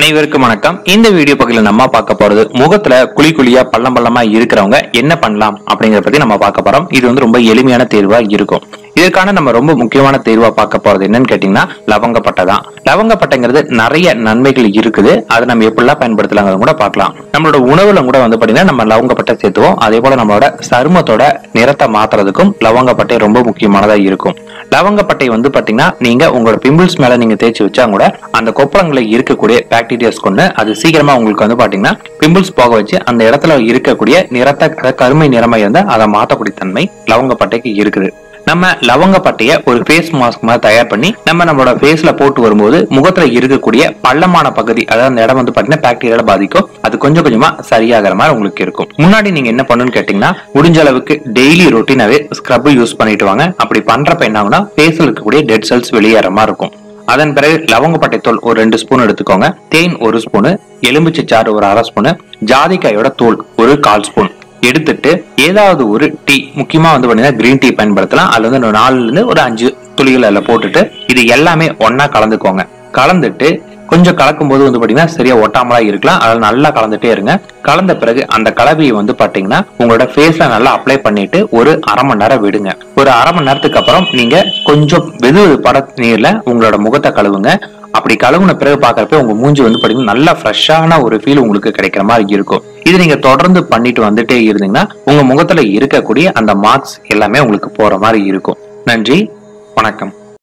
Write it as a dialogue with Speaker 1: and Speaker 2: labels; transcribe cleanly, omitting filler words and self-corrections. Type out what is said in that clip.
Speaker 1: அனைவருக்கும் வணக்கம். இந்த வீடியோ பகுதியில் நம்ம பார்க்க போறது முகத்துல குழி குழியா பள்ளம் பள்ளமா இருக்கிறவங்க என்ன பண்ணலாம் அப்படிங்கறத பத்தி நம்ம பார்க்க போறோம். இது ரொம்ப எளிமையான தேர்வா இருக்கும். இதற்கான நம்ம ரொம்ப முக்கியமான தேர்வா பார்க்க போறது என்னன்னு கேட்டீங்கன்னா லவங்கப்பட்டை தான். லவங்கப்பட்டைங்கிறது நிறைய நன்மைகள் இருக்குது. அதை நம்ம எப்படிலாம் பயன்படுத்தலாங்கிறத கூட பார்க்கலாம். நம்மளோட உணவுல கூட பாத்தீங்கன்னா நம்ம லவங்கப்பட்டை சேர்த்துவோம். அதே போல நம்மளோட சருமத்தோட நிறத்தை மாத்துறதுக்கும் லவங்கப்பட்டை ரொம்ப முக்கியமானதா இருக்கும். லவங்கப்பட்டை பாத்தீங்கன்னா நீங்க உங்களோட பிம்பிள்ஸ் மேல நீங்க தேய்ச்சி வச்சா கூட அந்த கொப்பளங்களை இருக்கக்கூடிய பாக்டீரியாஸ் கொண்டு அது சீக்கிரமா உங்களுக்கு பாத்தீங்கன்னா பிம்பிள்ஸ் போக வச்சு அந்த இடத்துல இருக்கக்கூடிய நிறத்தை கருமை நிறமா இருந்தா அதை மாத்தக்கூடிய தன்மை லவங்கப்பட்டைக்கு இருக்குது. நம்ம லவங்கப்பட்டைய ஒரு ஃபேஸ் மாஸ்க் மாதிரி தயார் பண்ணி நம்மளோட ஃபேஸ்ல போட்டு வரும்போது முகத்துல இருக்கக்கூடிய பள்ளமான பகுதி, அதாவது அந்த இடம் பாத்தீங்கன்னா பாக்டீரியால பாதிக்கும். அது கொஞ்சம் கொஞ்சமா சரியாகிற மாதிரி உங்களுக்கு இருக்கும். முன்னாடி நீங்க என்ன பண்ணணும்னு கேட்டீங்கன்னா முடிஞ்ச அளவுக்கு டெய்லி ரொட்டீனாவே ஸ்க்ரப் யூஸ் பண்ணிட்டு வாங்க. அப்படி பண்றப்ப என்ன ஆகும்னா ஃபேஸ்ல இருக்கக்கூடிய டெட் செல்ஸ் வெளியேற மாதிரி இருக்கும். அதன் பிறகு லவங்கப்பட்டை தோல் ஒரு 2 ஸ்பூன் எடுத்துக்கோங்க. தேன் 1 ஸ்பூனு, எலுமிச்சை சாறு ஒரு 1/2 ஸ்பூனு, ஜாதிக்காயோட தோல் ஒரு 1/4 ஸ்பூன் எடுத்துட்டு ஏதாவது ஒரு டீ, முக்கியமா பாத்தீங்கன்னா கிரீன் டீ பயன்படுத்தலாம். அதுல 4 இருந்து ஒரு 5 துளிகள் அதுல போட்டுட்டு இது எல்லாமே ஒன்னா கலந்துக்கோங்க. கலந்துட்டு கொஞ்சம் கலக்கும் போது பாத்தீங்கன்னா சரியா ஒட்டாமலா இருக்கலாம். அதில் நல்லா கலந்துட்டே இருங்க. கலந்த பிறகு அந்த கலவையை பாத்தீங்கன்னா உங்களோட ஃபேஸ்ல நல்லா அப்ளை பண்ணிட்டு ஒரு 1/2 மணி நேரம் விடுங்க. ஒரு 1/2 மணி நேரத்துக்கு அப்புறம் நீங்க கொஞ்சம் வெது பட நீர்ல உங்களோட முகத்தை கழுவுங்க. அப்படி கழுவுன பிறகு பாக்குறப்ப உங்க மூஞ்சி பாத்தீங்கன்னா நல்லா ஃப்ரெஷ்ஷான ஒரு ஃபீல் உங்களுக்கு கிடைக்கிற மாதிரி இருக்கும். இது நீங்க தொடர்ந்து பண்ணிட்டு வந்துட்டே இருந்தீங்கன்னா உங்க முகத்துல இருக்கக்கூடிய அந்த மார்க்ஸ் எல்லாமே உங்களுக்கு போற மாதிரி இருக்கும். நன்றி, வணக்கம்.